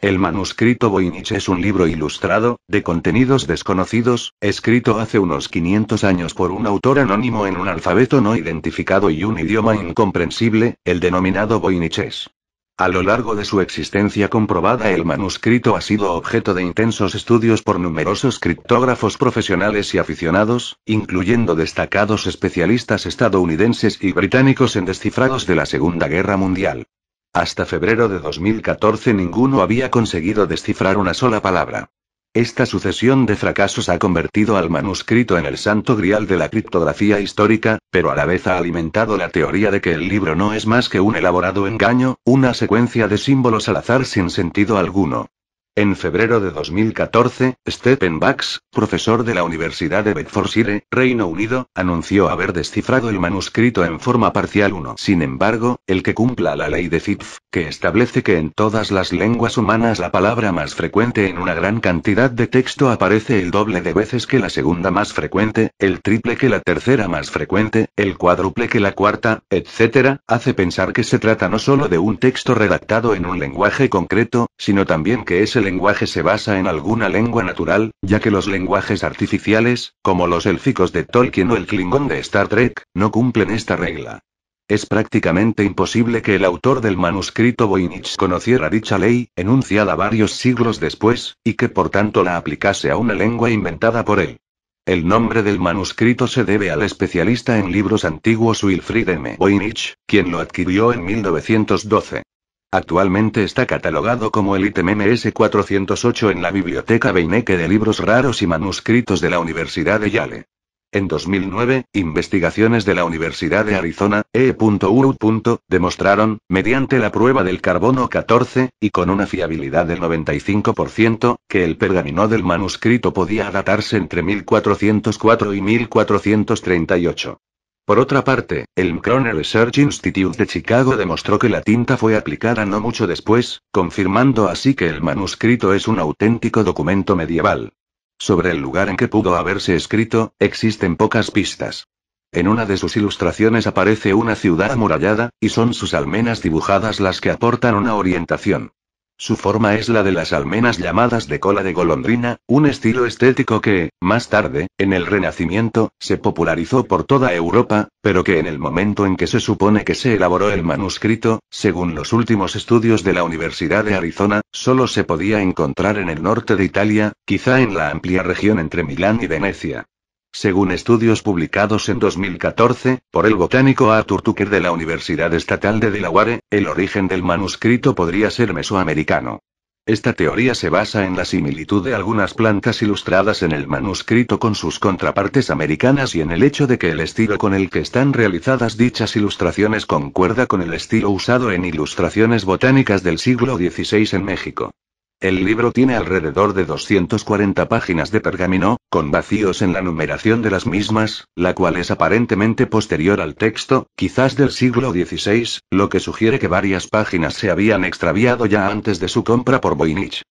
El manuscrito Voynich es un libro ilustrado, de contenidos desconocidos, escrito hace unos 500 años por un autor anónimo en un alfabeto no identificado y un idioma incomprensible, el denominado voynichés. A lo largo de su existencia comprobada, el manuscrito ha sido objeto de intensos estudios por numerosos criptógrafos profesionales y aficionados, incluyendo destacados especialistas estadounidenses y británicos en descifrados de la Segunda Guerra Mundial. Hasta febrero de 2014 ninguno había conseguido descifrar una sola palabra. Esta sucesión de fracasos ha convertido al manuscrito en el santo grial de la criptografía histórica, pero a la vez ha alimentado la teoría de que el libro no es más que un elaborado engaño, una secuencia de símbolos al azar sin sentido alguno. En febrero de 2014, Stephen Bax, profesor de la Universidad de Bedfordshire, Reino Unido, anunció haber descifrado el manuscrito en forma parcial 1. Sin embargo, el que cumpla la ley de Zipf, que establece que en todas las lenguas humanas la palabra más frecuente en una gran cantidad de texto aparece el doble de veces que la segunda más frecuente, el triple que la tercera más frecuente, el cuádruple que la cuarta, etc., hace pensar que se trata no solo de un texto redactado en un lenguaje concreto, sino también que ese lenguaje se basa en alguna lengua natural, ya que los lenguajes artificiales, como los élficos de Tolkien o el Klingon de Star Trek, no cumplen esta regla. Es prácticamente imposible que el autor del manuscrito Voynich conociera dicha ley, enunciada varios siglos después, y que por tanto la aplicase a una lengua inventada por él. El nombre del manuscrito se debe al especialista en libros antiguos Wilfrid M. Voynich, quien lo adquirió en 1912. Actualmente está catalogado como el ítem MS-408 en la Biblioteca Beinecke de Libros Raros y Manuscritos de la Universidad de Yale. En 2009, investigaciones de la Universidad de Arizona, E.U. demostraron, mediante la prueba del carbono 14, y con una fiabilidad del 95%, que el pergamino del manuscrito podía datarse entre 1404 y 1438. Por otra parte, el Kroner Research Institute de Chicago demostró que la tinta fue aplicada no mucho después, confirmando así que el manuscrito es un auténtico documento medieval. Sobre el lugar en que pudo haberse escrito, existen pocas pistas. En una de sus ilustraciones aparece una ciudad amurallada, y son sus almenas dibujadas las que aportan una orientación. Su forma es la de las almenas llamadas de cola de golondrina, un estilo estético que, más tarde, en el Renacimiento, se popularizó por toda Europa, pero que en el momento en que se supone que se elaboró el manuscrito, según los últimos estudios de la Universidad de Arizona, solo se podía encontrar en el norte de Italia, quizá en la amplia región entre Milán y Venecia. Según estudios publicados en 2014, por el botánico Arthur Tucker de la Universidad Estatal de Delaware, el origen del manuscrito podría ser mesoamericano. Esta teoría se basa en la similitud de algunas plantas ilustradas en el manuscrito con sus contrapartes americanas y en el hecho de que el estilo con el que están realizadas dichas ilustraciones concuerda con el estilo usado en ilustraciones botánicas del siglo XVI en México. El libro tiene alrededor de 240 páginas de pergamino, con vacíos en la numeración de las mismas, la cual es aparentemente posterior al texto, quizás del siglo XVI, lo que sugiere que varias páginas se habían extraviado ya antes de su compra por Voynich.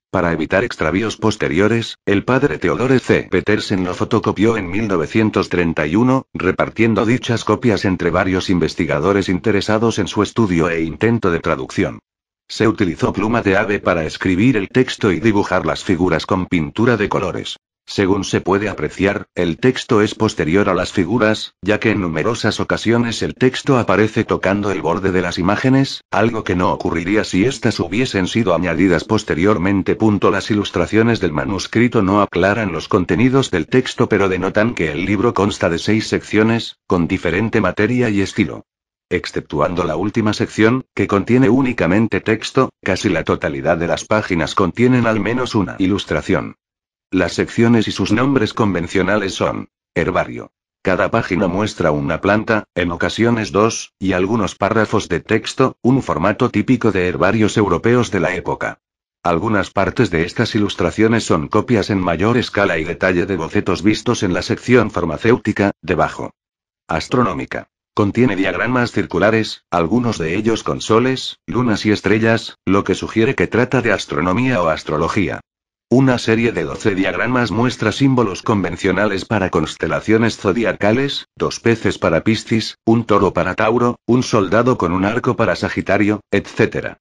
Para evitar extravíos posteriores, el padre Theodore C. Petersen lo fotocopió en 1931, repartiendo dichas copias entre varios investigadores interesados en su estudio e intento de traducción. Se utilizó pluma de ave para escribir el texto y dibujar las figuras con pintura de colores. Según se puede apreciar, el texto es posterior a las figuras, ya que en numerosas ocasiones el texto aparece tocando el borde de las imágenes, algo que no ocurriría si éstas hubiesen sido añadidas posteriormente. Las ilustraciones del manuscrito no aclaran los contenidos del texto, pero denotan que el libro consta de 6 secciones, con diferente materia y estilo. Exceptuando la última sección, que contiene únicamente texto, casi la totalidad de las páginas contienen al menos una ilustración. Las secciones y sus nombres convencionales son: herbario. Cada página muestra una planta, en ocasiones 2, y algunos párrafos de texto, un formato típico de herbarios europeos de la época. Algunas partes de estas ilustraciones son copias en mayor escala y detalle de bocetos vistos en la sección farmacéutica, debajo. Astronómica. Contiene diagramas circulares, algunos de ellos con soles, lunas y estrellas, lo que sugiere que trata de astronomía o astrología. Una serie de 12 diagramas muestra símbolos convencionales para constelaciones zodiacales, 2 peces para Piscis, un toro para Tauro, un soldado con un arco para Sagitario, etc.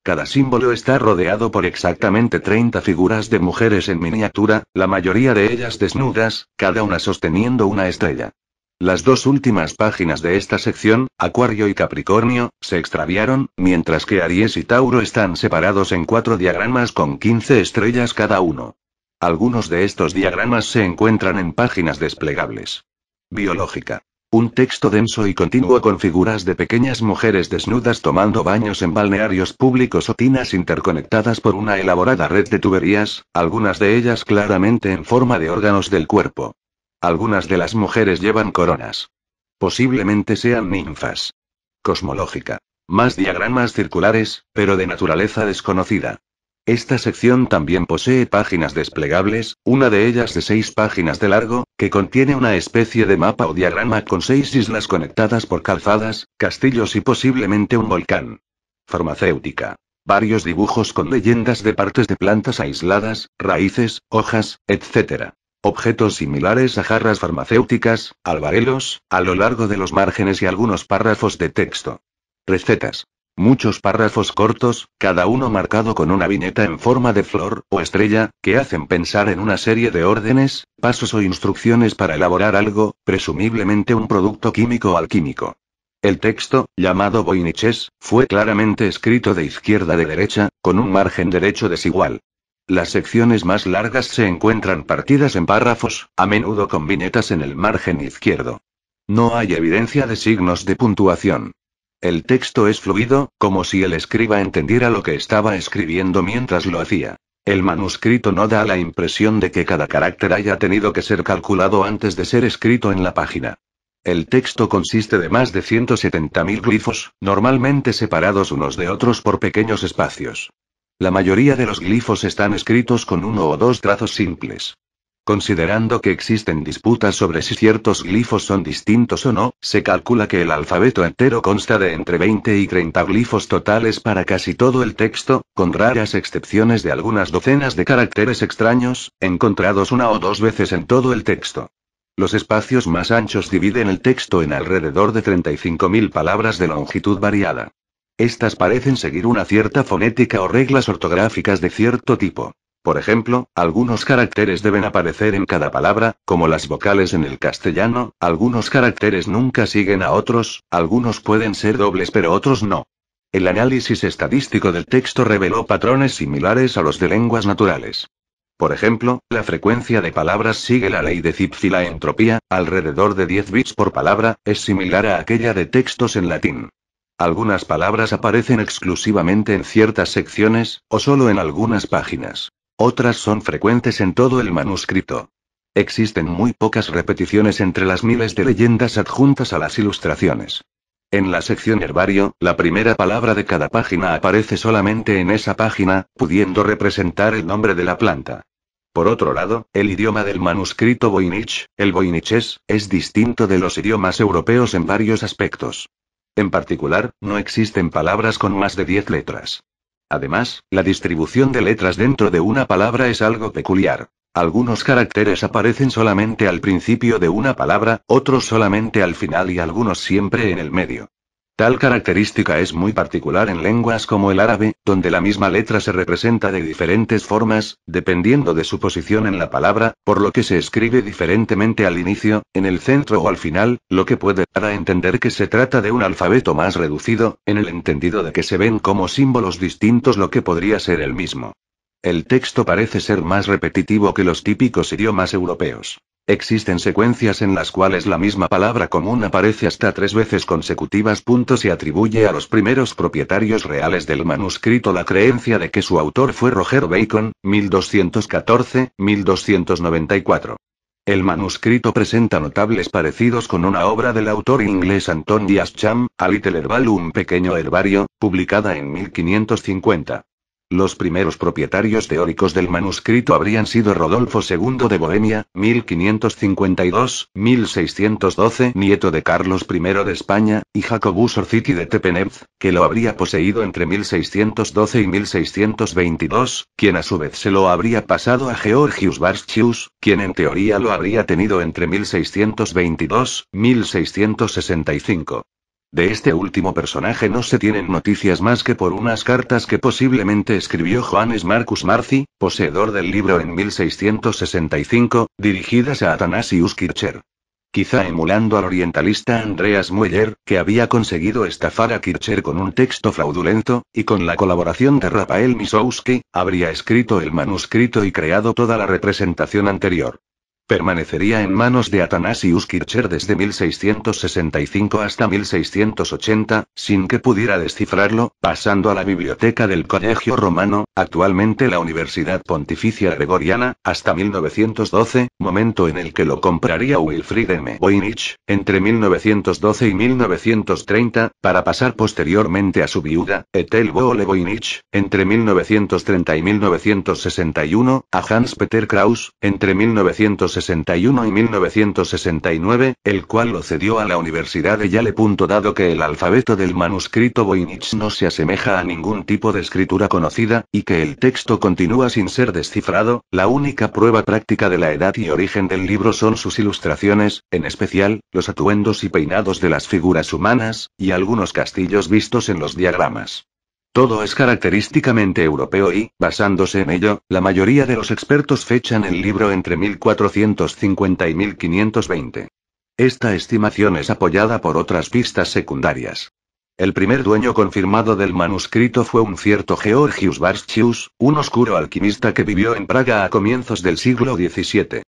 Cada símbolo está rodeado por exactamente 30 figuras de mujeres en miniatura, la mayoría de ellas desnudas, cada una sosteniendo una estrella. Las dos últimas páginas de esta sección, Acuario y Capricornio, se extraviaron, mientras que Aries y Tauro están separados en 4 diagramas con 15 estrellas cada uno. Algunos de estos diagramas se encuentran en páginas desplegables. Biológica. Un texto denso y continuo con figuras de pequeñas mujeres desnudas tomando baños en balnearios públicos o tinas interconectadas por una elaborada red de tuberías, algunas de ellas claramente en forma de órganos del cuerpo. Algunas de las mujeres llevan coronas. Posiblemente sean ninfas. Cosmológica. Más diagramas circulares, pero de naturaleza desconocida. Esta sección también posee páginas desplegables, una de ellas de 6 páginas de largo, que contiene una especie de mapa o diagrama con 6 islas conectadas por calzadas, castillos y posiblemente un volcán. Farmacéutica. Varios dibujos con leyendas de partes de plantas aisladas, raíces, hojas, etc. Objetos similares a jarras farmacéuticas, albarelos, a lo largo de los márgenes y algunos párrafos de texto. Recetas. Muchos párrafos cortos, cada uno marcado con una viñeta en forma de flor o estrella, que hacen pensar en una serie de órdenes, pasos o instrucciones para elaborar algo, presumiblemente un producto químico o alquímico. El texto, llamado Voiniches, fue claramente escrito de izquierda a derecha, con un margen derecho desigual. Las secciones más largas se encuentran partidas en párrafos, a menudo con viñetas en el margen izquierdo. No hay evidencia de signos de puntuación. El texto es fluido, como si el escriba entendiera lo que estaba escribiendo mientras lo hacía. El manuscrito no da la impresión de que cada carácter haya tenido que ser calculado antes de ser escrito en la página. El texto consiste de más de 170.000 glifos, normalmente separados unos de otros por pequeños espacios. La mayoría de los glifos están escritos con 1 o 2 trazos simples. Considerando que existen disputas sobre si ciertos glifos son distintos o no, se calcula que el alfabeto entero consta de entre 20 y 30 glifos totales para casi todo el texto, con raras excepciones de algunas docenas de caracteres extraños, encontrados 1 o 2 veces en todo el texto. Los espacios más anchos dividen el texto en alrededor de 35.000 palabras de longitud variada. Estas parecen seguir una cierta fonética o reglas ortográficas de cierto tipo. Por ejemplo, algunos caracteres deben aparecer en cada palabra, como las vocales en el castellano, algunos caracteres nunca siguen a otros, algunos pueden ser dobles pero otros no. El análisis estadístico del texto reveló patrones similares a los de lenguas naturales. Por ejemplo, la frecuencia de palabras sigue la ley de Zipf y la entropía, alrededor de 10 bits por palabra, es similar a aquella de textos en latín. Algunas palabras aparecen exclusivamente en ciertas secciones, o solo en algunas páginas. Otras son frecuentes en todo el manuscrito. Existen muy pocas repeticiones entre las miles de leyendas adjuntas a las ilustraciones. En la sección herbario, la primera palabra de cada página aparece solamente en esa página, pudiendo representar el nombre de la planta. Por otro lado, el idioma del manuscrito Voynich, el voiniches, es distinto de los idiomas europeos en varios aspectos. En particular, no existen palabras con más de 10 letras. Además, la distribución de letras dentro de una palabra es algo peculiar. Algunos caracteres aparecen solamente al principio de una palabra, otros solamente al final y algunos siempre en el medio. Tal característica es muy particular en lenguas como el árabe, donde la misma letra se representa de diferentes formas, dependiendo de su posición en la palabra, por lo que se escribe diferentemente al inicio, en el centro o al final, lo que puede dar a entender que se trata de un alfabeto más reducido, en el entendido de que se ven como símbolos distintos lo que podría ser el mismo. El texto parece ser más repetitivo que los típicos idiomas europeos. Existen secuencias en las cuales la misma palabra común aparece hasta 3 veces consecutivas. Se atribuye a los primeros propietarios reales del manuscrito la creencia de que su autor fue Roger Bacon, 1214-1294. El manuscrito presenta notables parecidos con una obra del autor inglés Anton Díaz-Cham, A Little Herbal, un pequeño herbario, publicada en 1550. Los primeros propietarios teóricos del manuscrito habrían sido Rodolfo II de Bohemia, 1552-1612, nieto de Carlos I de España, y Jacobus Orsiti de Tepenevz, que lo habría poseído entre 1612 y 1622, quien a su vez se lo habría pasado a Georgius Bartschius, quien en teoría lo habría tenido entre 1622 y 1665. De este último personaje no se tienen noticias más que por unas cartas que posiblemente escribió Johannes Marcus Marci, poseedor del libro en 1665, dirigidas a Athanasius Kircher. Quizá emulando al orientalista Andreas Mueller, que había conseguido estafar a Kircher con un texto fraudulento, y con la colaboración de Rafael Misowski, habría escrito el manuscrito y creado toda la representación anterior. Permanecería en manos de Athanasius Kircher desde 1665 hasta 1680, sin que pudiera descifrarlo, pasando a la biblioteca del Colegio Romano, actualmente la Universidad Pontificia Gregoriana, hasta 1912, momento en el que lo compraría Wilfried M. Voynich, entre 1912 y 1930, para pasar posteriormente a su viuda, Ethel Boole Voynich, entre 1930 y 1961, a Hans Peter Kraus, entre 1961 y 1969, el cual lo cedió a la Universidad de Yale. Dado que el alfabeto del manuscrito Voynich no se asemeja a ningún tipo de escritura conocida, y que el texto continúa sin ser descifrado, la única prueba práctica de la edad y origen del libro son sus ilustraciones, en especial, los atuendos y peinados de las figuras humanas, y algunos castillos vistos en los diagramas. Todo es característicamente europeo y, basándose en ello, la mayoría de los expertos fechan el libro entre 1450 y 1520. Esta estimación es apoyada por otras pistas secundarias. El primer dueño confirmado del manuscrito fue un cierto Georgius Bartschius, un oscuro alquimista que vivió en Praga a comienzos del siglo XVII.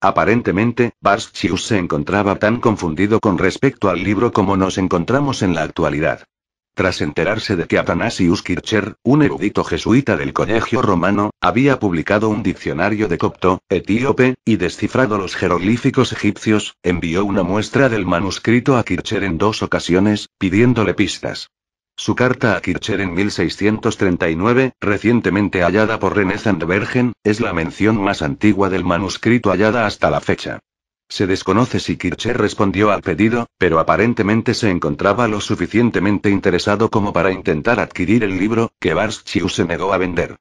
Aparentemente, Bartschius se encontraba tan confundido con respecto al libro como nos encontramos en la actualidad. Tras enterarse de que Athanasius Kircher, un erudito jesuita del Colegio Romano, había publicado un diccionario de copto, etíope, y descifrado los jeroglíficos egipcios, envió una muestra del manuscrito a Kircher en 2 ocasiones, pidiéndole pistas. Su carta a Kircher en 1639, recientemente hallada por René Zandbergen, es la mención más antigua del manuscrito hallada hasta la fecha. Se desconoce si Kircher respondió al pedido, pero aparentemente se encontraba lo suficientemente interesado como para intentar adquirir el libro, que Bartschius se negó a vender.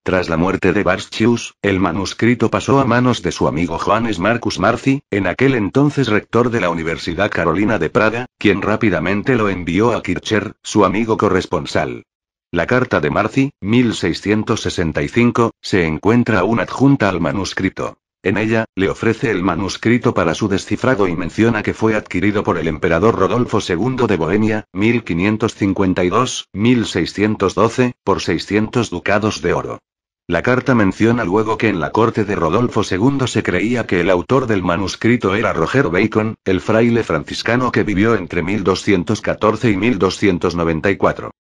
Tras la muerte de Bartschius, el manuscrito pasó a manos de su amigo Johannes Marcus Marci, en aquel entonces rector de la Universidad Carolina de Praga, quien rápidamente lo envió a Kircher, su amigo corresponsal. La carta de Marci, 1665, se encuentra aún adjunta al manuscrito. En ella, le ofrece el manuscrito para su descifrado y menciona que fue adquirido por el emperador Rodolfo II de Bohemia, 1552-1612, por 600 ducados de oro. La carta menciona luego que en la corte de Rodolfo II se creía que el autor del manuscrito era Roger Bacon, el fraile franciscano que vivió entre 1214 y 1294.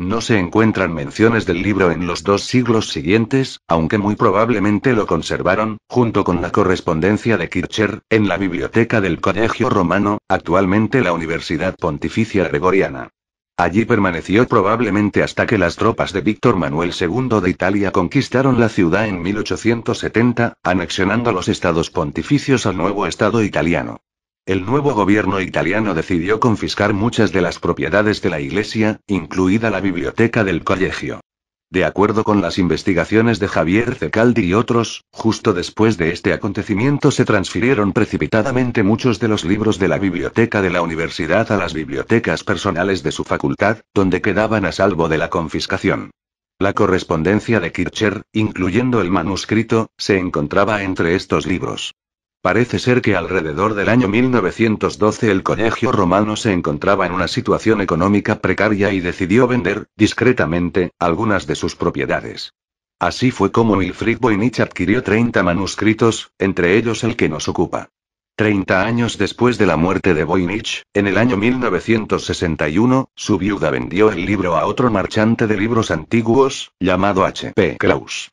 No se encuentran menciones del libro en los 2 siglos siguientes, aunque muy probablemente lo conservaron, junto con la correspondencia de Kircher, en la biblioteca del Colegio Romano, actualmente la Universidad Pontificia Gregoriana. Allí permaneció probablemente hasta que las tropas de Víctor Manuel II de Italia conquistaron la ciudad en 1870, anexionando los estados pontificios al nuevo Estado italiano. El nuevo gobierno italiano decidió confiscar muchas de las propiedades de la iglesia, incluida la biblioteca del colegio. De acuerdo con las investigaciones de Javier Cecaldi y otros, justo después de este acontecimiento se transfirieron precipitadamente muchos de los libros de la biblioteca de la universidad a las bibliotecas personales de su facultad, donde quedaban a salvo de la confiscación. La correspondencia de Kircher, incluyendo el manuscrito, se encontraba entre estos libros. Parece ser que alrededor del año 1912 el Colegio Romano se encontraba en una situación económica precaria y decidió vender, discretamente, algunas de sus propiedades. Así fue como Wilfried Voynich adquirió 30 manuscritos, entre ellos el que nos ocupa. 30 años después de la muerte de Voynich, en el año 1961, su viuda vendió el libro a otro marchante de libros antiguos, llamado H. P. Kraus.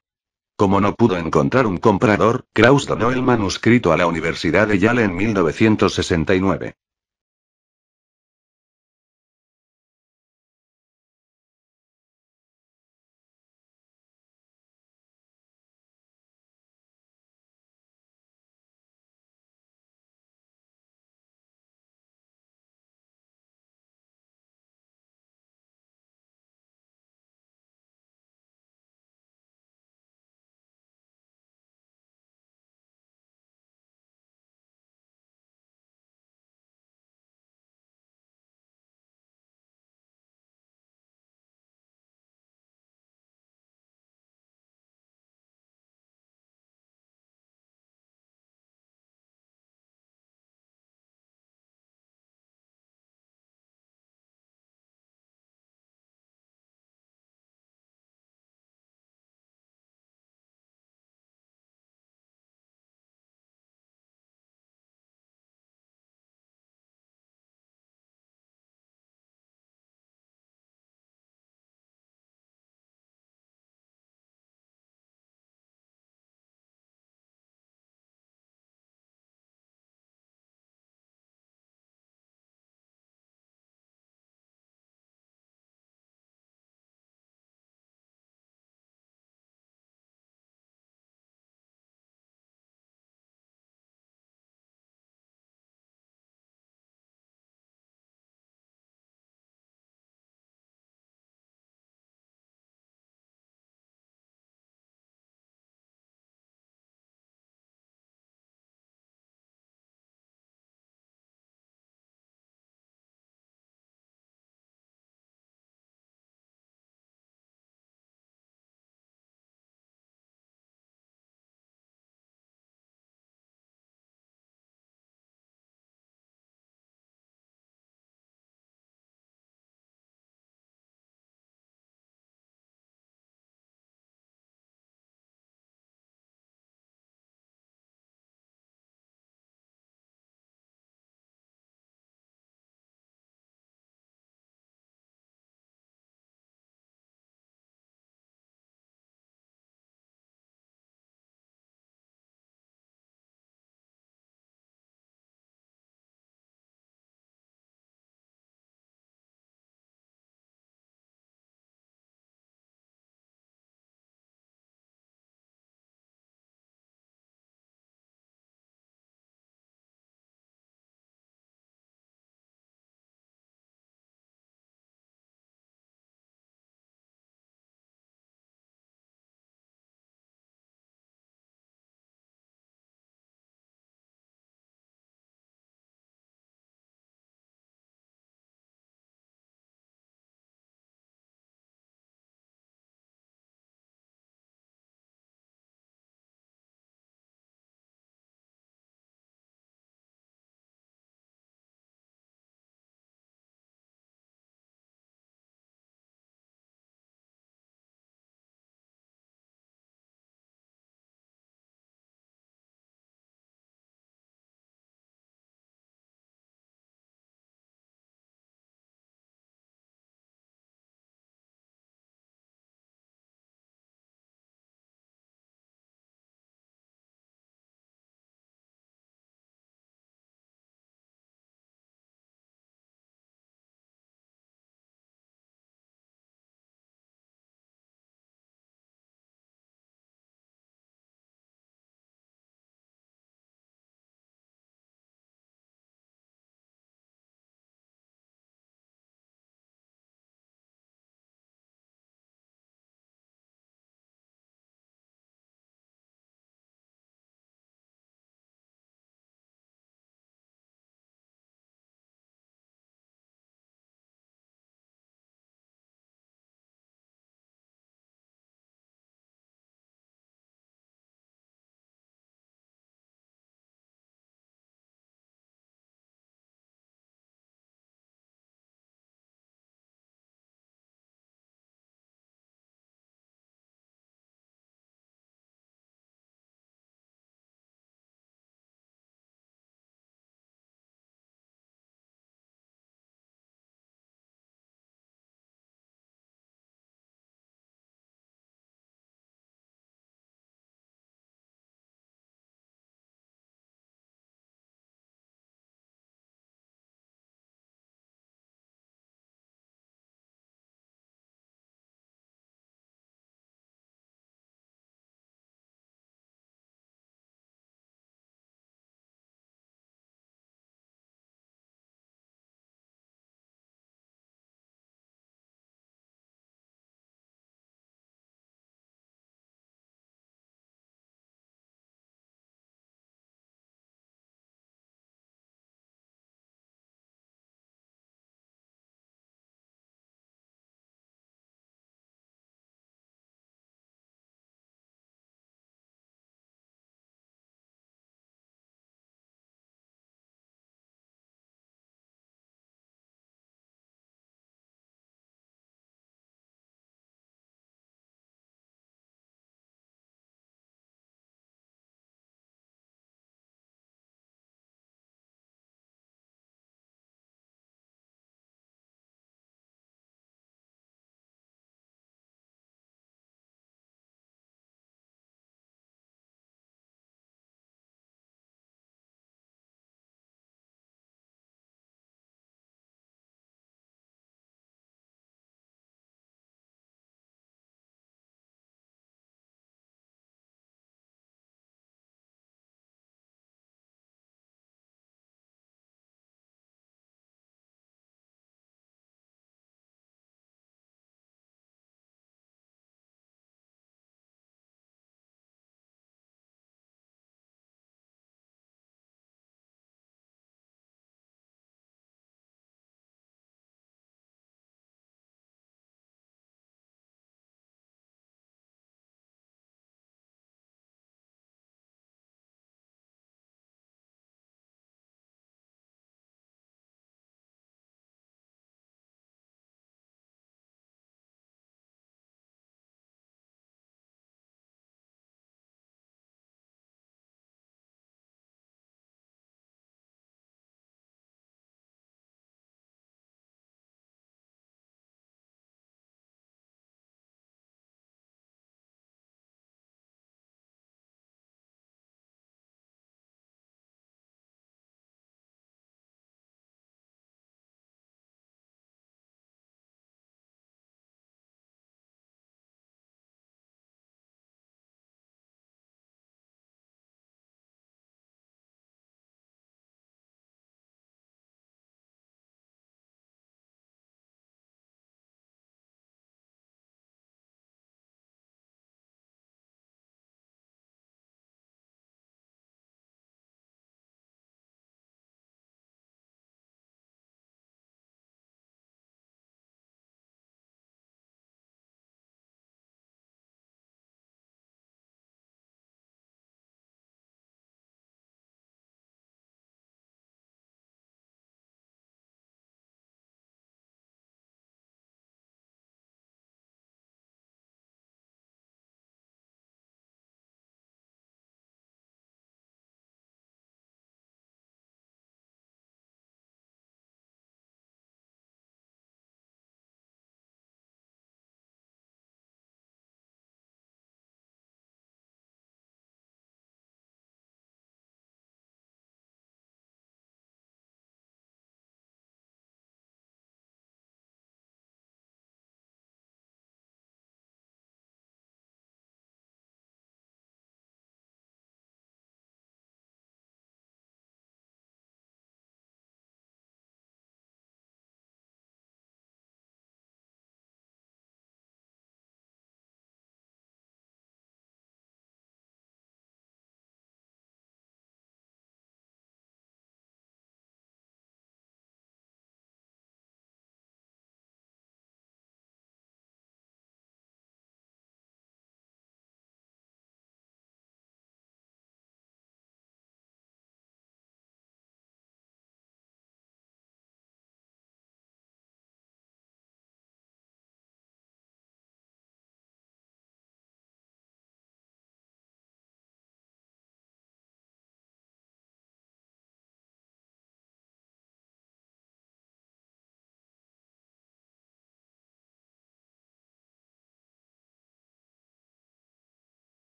Como no pudo encontrar un comprador, Kraus donó el manuscrito a la Universidad de Yale en 1969.